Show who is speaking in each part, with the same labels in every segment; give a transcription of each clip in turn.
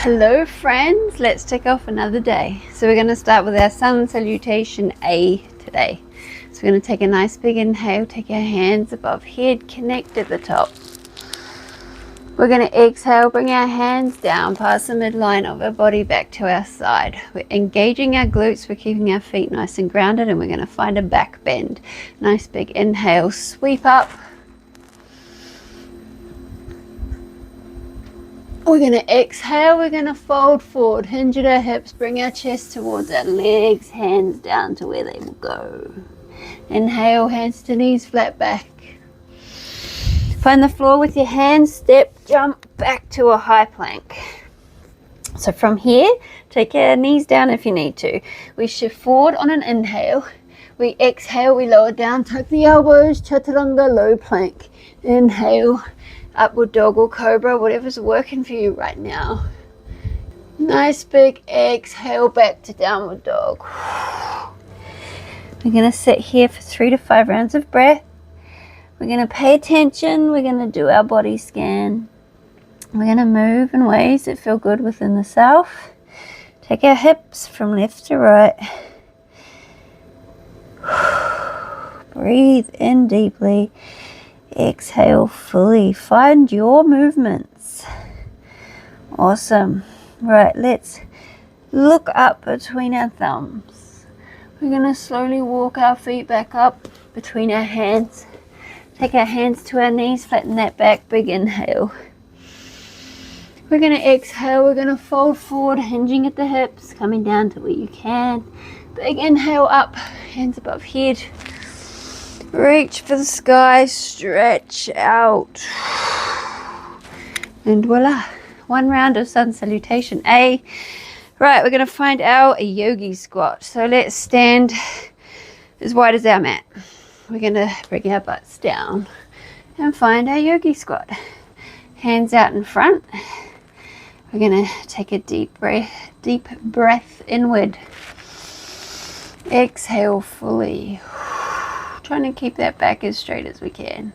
Speaker 1: Hello friends, let's take off another day. So we're going to start with our sun salutation A today. So we're going to take a nice big inhale, take our hands above head, connect at the top. We're going to exhale, bring our hands down past the midline of our body back to our side. We're engaging our glutes, we're keeping our feet nice and grounded, and we're going to find a back bend. Nice big inhale, sweep up. We're going to exhale, we're going to fold forward, hinge at our hips, bring our chest towards our legs, hands down to where they will go. Inhale, hands to knees, flat back. Find the floor with your hands, step, jump back to a high plank. So from here, take your knees down if you need to. We shift forward on an inhale. We exhale, we lower down, tuck the elbows, chaturanga, low plank. Inhale. Upward dog or cobra, whatever's working for you right now. Nice big exhale back to downward dog. We're going to sit here for 3 to 5 rounds of breath. We're going to pay attention. We're going to do our body scan. We're going to move in ways that feel good within the self. Take our hips from left to right. Breathe in deeply. Exhale fully. Find your movements. Awesome. Right, let's look up between our thumbs. We're going to slowly walk our feet back up between our hands. Take our hands to our knees, flatten that back, big inhale. We're going to exhale, we're going to fold forward, hinging at the hips, coming down to where you can. Big inhale up, hands above head. Reach for the sky, stretch out. And voila, 1 round of sun salutation A. Right, we're going to find our yogi squat. So let's stand as wide as our mat. We're going to bring our butts down and find our yogi squat. Hands out in front. We're going to take a deep breath inward. Exhale fully. Trying to keep that back as straight as we can.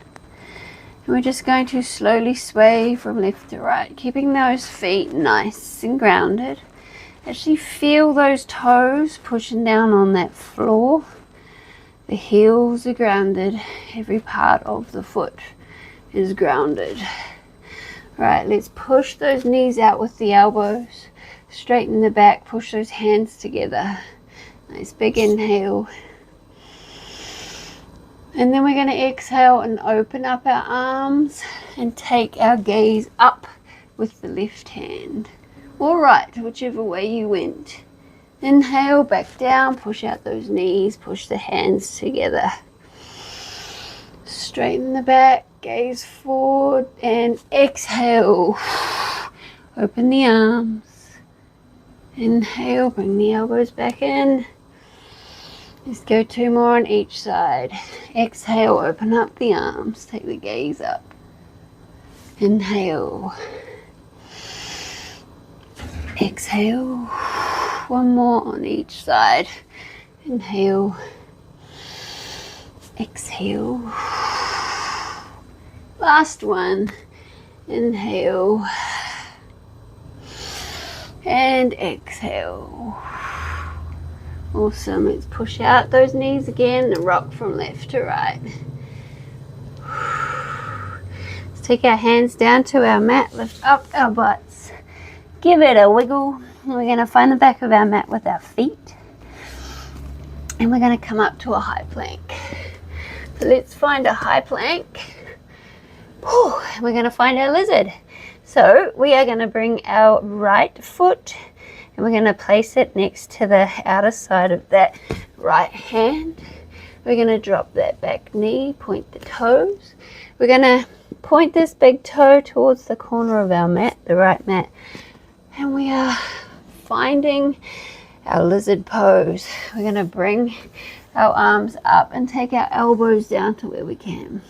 Speaker 1: And we're just going to slowly sway from left to right, keeping those feet nice and grounded. Actually feel those toes pushing down on that floor. The heels are grounded. Every part of the foot is grounded. Right, let's push those knees out with the elbows. Straighten the back, push those hands together. Nice big inhale. And then we're going to exhale and open up our arms and take our gaze up with the left hand. Or right, whichever way you went. Inhale, back down, push out those knees, push the hands together. Straighten the back, gaze forward, and exhale. Open the arms. Inhale, bring the elbows back in. Let's go 2 more on each side. Exhale, open up the arms, take the gaze up. Inhale. Exhale. 1 more on each side. Inhale. Exhale. Last one. Inhale. And exhale. Awesome. Let's push out those knees again and rock from left to right. Let's take our hands down to our mat, lift up our butts. Give it a wiggle. We're going to find the back of our mat with our feet. And we're going to come up to a high plank. So let's find a high plank. And we're going to find our lizard. So we are going to bring our right foot and we're going to place it next to the outer side of that right hand. We're going to drop that back knee, point the toes. We're going to point this big toe towards the corner of our mat, the right mat. And we are finding our lizard pose. We're going to bring our arms up and take our elbows down to where we can.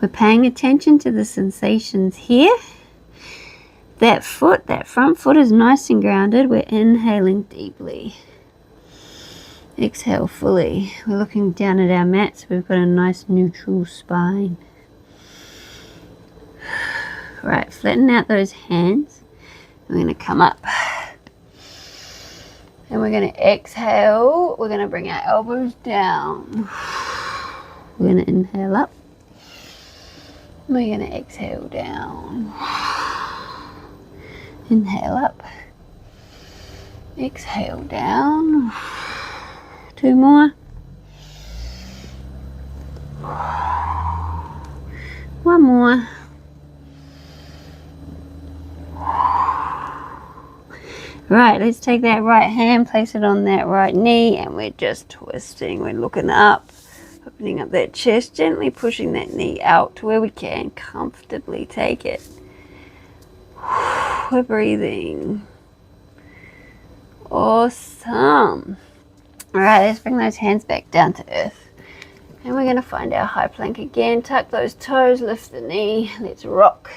Speaker 1: We're paying attention to the sensations here. That foot, that front foot is nice and grounded. We're inhaling deeply. Exhale fully. We're looking down at our mat, so we've got a nice neutral spine. Right, flatten out those hands. We're going to come up. And we're going to exhale. We're going to bring our elbows down. We're going to inhale up. We're going to exhale down. Inhale up. Exhale down. 2 more. 1 more. Right, let's take that right hand, place it on that right knee, and we're just twisting. We're looking up, opening up that chest, gently pushing that knee out to where we can comfortably take it. We're breathing. Awesome. All right, let's bring those hands back down to earth. And we're going to find our high plank again. Tuck those toes, lift the knee. Let's rock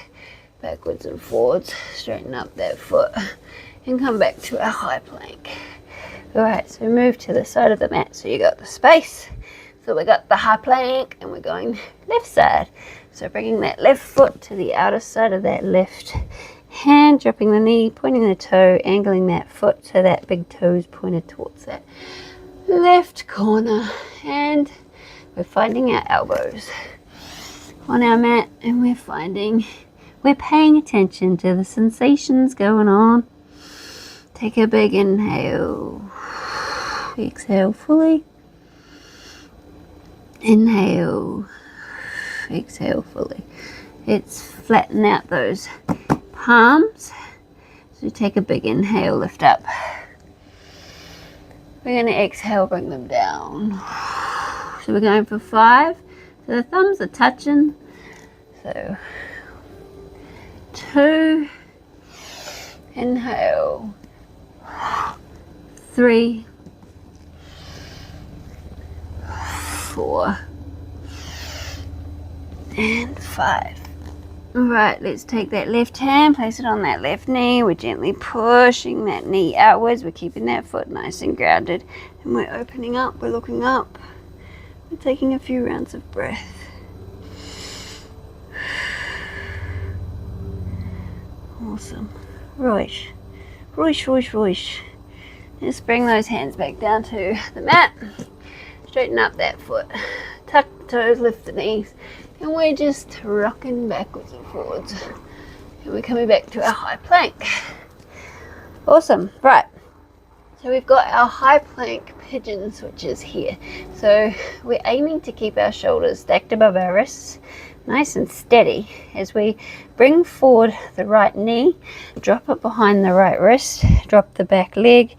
Speaker 1: backwards and forwards. Straighten up that foot and come back to our high plank. All right, so move to the side of the mat so you got the space. So we got the high plank and we're going left side. So bringing that left foot to the outer side of that left hand, dropping the knee, pointing the toe, angling that foot so that big toe is pointed towards that left corner. And we're finding our elbows on our mat, and we're paying attention to the sensations going on. Take a big inhale. Exhale fully. Inhale. Exhale fully. Let's flatten out those palms. So take a big inhale, lift up. We're going to exhale, bring them down. So we're going for 5. So the thumbs are touching. So 2. Inhale. 3. 4. And 5. Alright, let's take that left hand, place it on that left knee. We're gently pushing that knee outwards. We're keeping that foot nice and grounded. And we're opening up, we're looking up. We're taking a few rounds of breath. Awesome. Right. Roish. Let's bring those hands back down to the mat. Straighten up that foot. Tuck the toes, lift the knees. And we're just rocking backwards and forwards. And we're coming back to our high plank. Awesome. Right. So we've got our high plank pigeon switches here. So we're aiming to keep our shoulders stacked above our wrists, nice and steady, as we bring forward the right knee, drop it behind the right wrist, drop the back leg,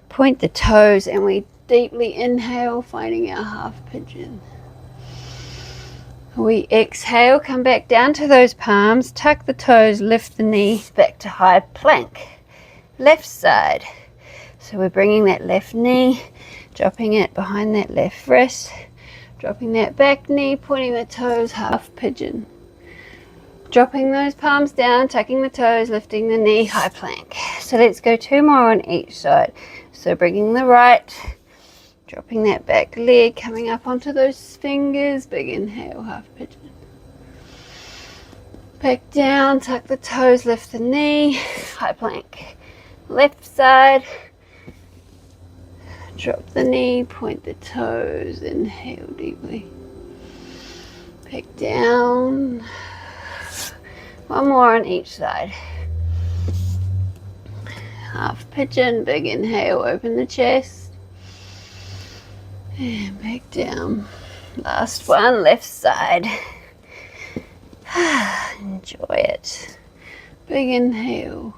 Speaker 1: point the toes, and we deeply inhale, finding our half pigeon. We exhale, come back down to those palms, tuck the toes, lift the knee, back to high plank. Left side. So we're bringing that left knee, dropping it behind that left wrist, dropping that back knee, pointing the toes, half pigeon. Dropping those palms down, tucking the toes, lifting the knee, high plank. So let's go 2 more on each side. So bringing the right, dropping that back leg, coming up onto those fingers, big inhale, half pigeon. Back down, tuck the toes, lift the knee, high plank. Left side, drop the knee, point the toes, inhale deeply. Back down. 1 more on each side. Half pigeon, big inhale, open the chest. And back down. Last one, left side. Enjoy it. Big inhale.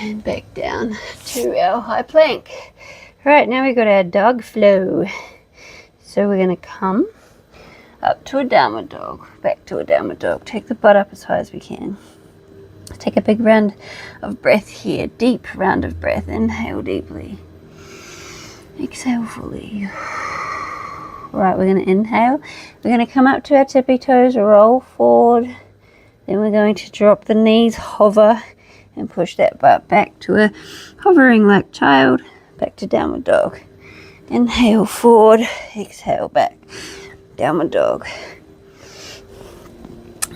Speaker 1: And back down to our high plank. Right, now we've got our dog flow. So we're going to come up to a downward dog, back to a downward dog. Take the butt up as high as we can. Take a big round of breath here, deep round of breath. Inhale deeply. Exhale fully. Right, we're going to inhale. We're going to come up to our tippy toes, roll forward. Then we're going to drop the knees, hover, and push that butt back to a hovering like child, back to downward dog. Inhale forward, exhale back, downward dog.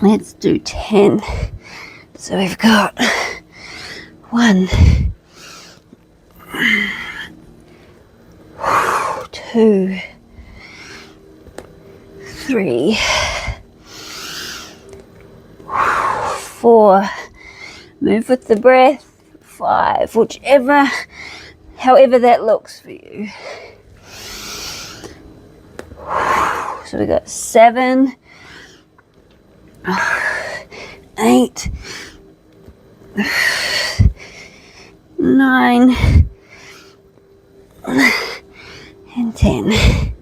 Speaker 1: Let's do 10. So we've got 1, 2, 3, 4, move with the breath, 5, however that looks for you. So we got 7, 8, 9, and 10.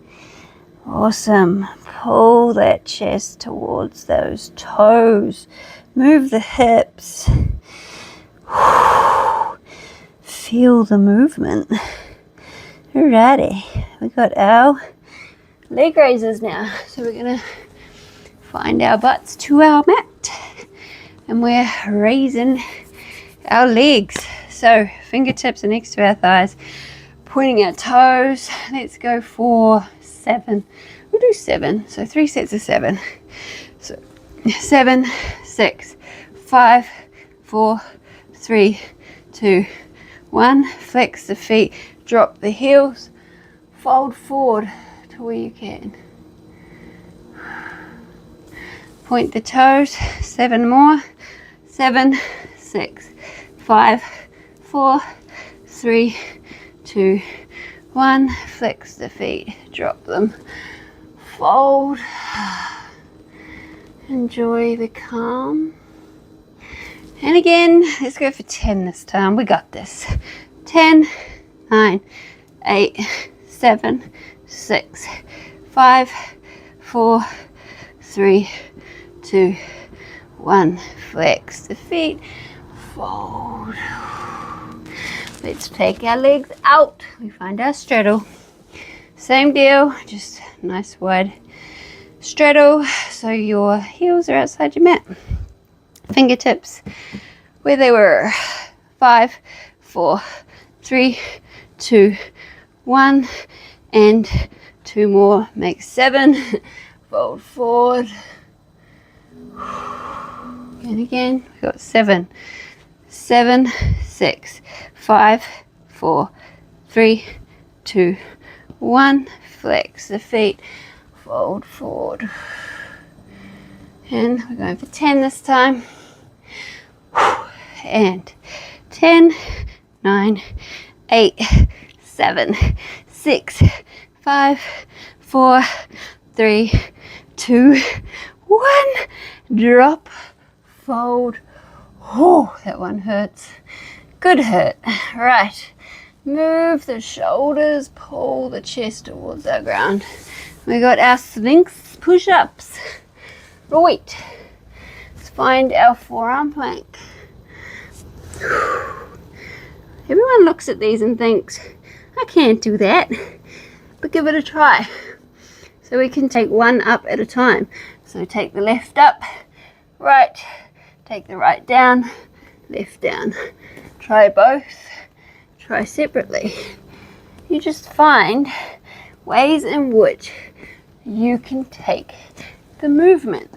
Speaker 1: Awesome. Pull that chest towards those toes. Move the hips. Feel the movement. Alrighty, we got our leg raises now. So we're gonna find our butts to our mat and we're raising our legs. So fingertips are next to our thighs, pointing our toes. Let's go for 7. We'll do 7. So 3 sets of 7. So 7, 6, 5, 4, 3, 2, 1. Flex the feet, drop the heels, fold forward to where you can. Point the toes, 7 more. 7, 6, 5, 4, 3, 2, 1. Flex the feet, drop them, fold. Enjoy the calm. And again, let's go for 10 this time. We got this. 10, 9, 8, 7, 6, 5, 4, 3, 2, 1. Flex the feet, fold. Let's take our legs out. We find our straddle. Same deal, just nice wide straddle so your heels are outside your mat. Fingertips where they were. 5, 4, 3, 2, 1, and 2 more. Make 7. Fold forward. And again, we got 7, 7, 6, 5, 4, 3, 2, 1. Flex the feet, fold forward. And we're going for 10 this time. And 10, 9, 8, 7, 6, 5, 4, 3, 2, 1. Drop, fold. Oh, that one hurts. Good hurt. Right. Move the shoulders, pull the chest towards our ground. We got our Sphinx push-ups. Right. Let's find our forearm plank. Everyone looks at these and thinks, I can't do that. But give it a try. So we can take one up at a time. So take the left up, right. Take the right down, left down. Try both. Try separately. You just find ways in which you can take the movement.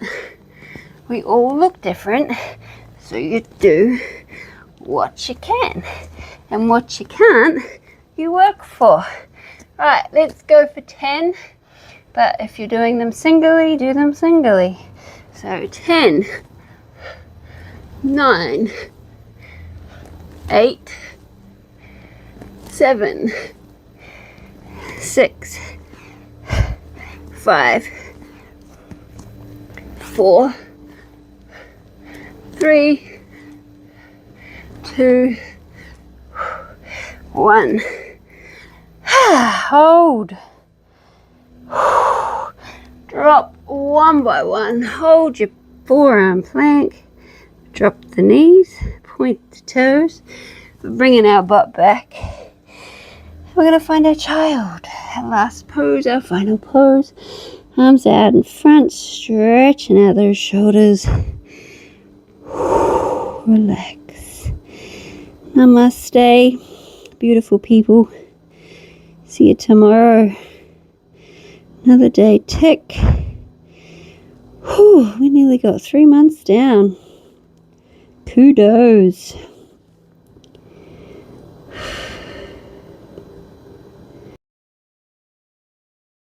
Speaker 1: We all look different, so you do what you can, and what you can't, you work for. Right, let's go for 10, but if you're doing them singly, do them singly. So 10, 9, 8, 7, 6, 5, 4, 3, 2, 1. Hold. Drop one by one. Hold your forearm plank. Drop the knees. Point the toes. We're bringing our butt back. We're going to find our child. Our last pose, our final pose. Arms out in front. Stretching out those shoulders. Relax. Namaste, beautiful people. See you tomorrow. Another day tick. We nearly got 3 months down. Kudos.